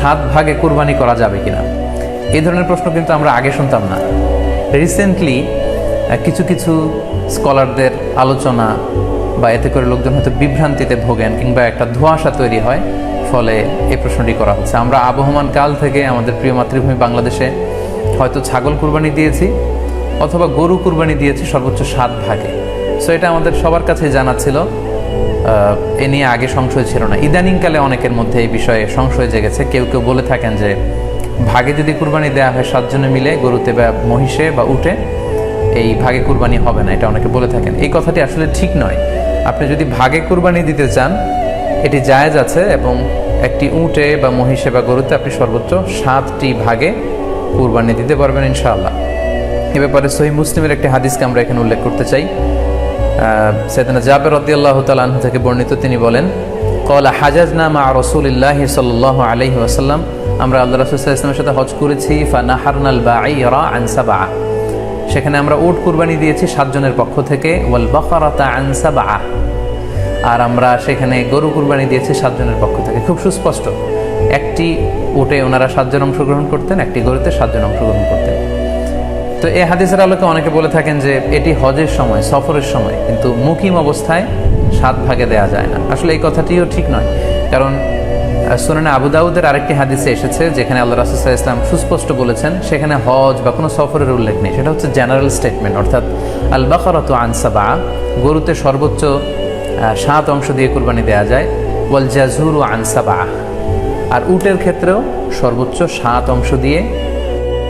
সাত ভাগে কুরবানি করা যাবে কিনা, এই ধরনের প্রশ্ন কিন্তু আমরা আগে শুনতাম না। রিসেন্টলি কিছু কিছু স্কলারদের আলোচনা বা এতে করে লোকজন হয়তো বিভ্রান্তিতে ভোগেন কিংবা একটা ধোঁয়াশা তৈরি হয়, ফলে এই প্রশ্নটি করা হচ্ছে। আমরা আবহমান কাল থেকে আমাদের প্রিয় মাতৃভূমি বাংলাদেশে হয়তো ছাগল কুরবানি দিয়েছি অথবা গরু কুরবানি দিয়েছি সর্বোচ্চ 7 ভাগে। সো এটা আমাদের সবার কাছে জানা ছিল, এ নিয়ে আগে সংশয় ছিল না। ইদানিংকালে অনেকের মধ্যে এই বিষয়ে সংশয় জেগেছে। কেউ কেউ বলে থাকেন যে ভাগে যদি কুরবানি দেওয়া হয় 7 জনে মিলে, গরুতে বা মহিষে বা উটে, এই ভাগে কুরবানি হবে না, এটা অনেকে বলে থাকেন। এই কথাটি আসলে ঠিক নয়। আপনি যদি ভাগে কুরবানি দিতে চান এটি জায়েজ আছে, এবং একটি উটে বা মহিষে বা গরুতে আপনি সর্বোচ্চ 7টি ভাগে কুরবানি দিতে পারবেন ইনশাআল্লাহ। এ ব্যাপারে সহিহ মুসলিমের একটি হাদিসকে আমরা এখানে উল্লেখ করতে চাই। সাইয়েদনা জাবের রাদিয়াল্লাহু তাআলা আনহু থেকে বর্ণিত, তিনি বলেন, ক্বালা হাজাজনা মা রাসূলিল্লাহি সাল্লাল্লাহু আলাইহি ওয়াসাল্লাম, আমরা আল্লাহ রাসূল সাল্লাল্লাহু আলাইহি ওয়াসাল্লামের সাথে হজ করেছি। ফানাহারনাল বাঈরা আন সাবআ, সেখানে আমরা উট কুরবানি দিয়েছি 7 জনের পক্ষ থেকে। ওয়াল বাকারাতা আন সাবআ, আর আমরা সেখানে গরু কুরবানি দিয়েছি 7 জনের পক্ষ থেকে। খুব সুস্পষ্ট, একটি উটে ওনারা 7 জন অংশগ্রহণ করতেন, একটি গরুতে 7 জন অংশগ্রহণ করতেন। তো এই হাদিসের আলোকে অনেকে বলে থাকেন যে এটি হজের সময়, সফরের সময়, কিন্তু মুকিম অবস্থায় 7 ভাগে দেয়া যায় না। আসলে এই কথাটিও ঠিক নয়, কারণ সুনানে আবু দাউদের আরেকটি হাদিসে এসেছে যেখানে আল্লাহ রাসূল সাল্লাল্লাহু আলাইহি ওয়াসাল্লাম সুস্পষ্ট বলেছেন, সেখানে হজ বা কোনো সফরের উল্লেখ নেই। সেটা হচ্ছে জেনারেল স্টেটমেন্ট, অর্থাৎ আল বাকারাতু আন সাবআ, গরুতে সর্বোচ্চ 7 অংশ দিয়ে কুরবানি দেয়া যায়। ওয়াল জাযুরু আন সাবআ, আর উটের ক্ষেত্রেও সর্বোচ্চ 7 অংশ দিয়ে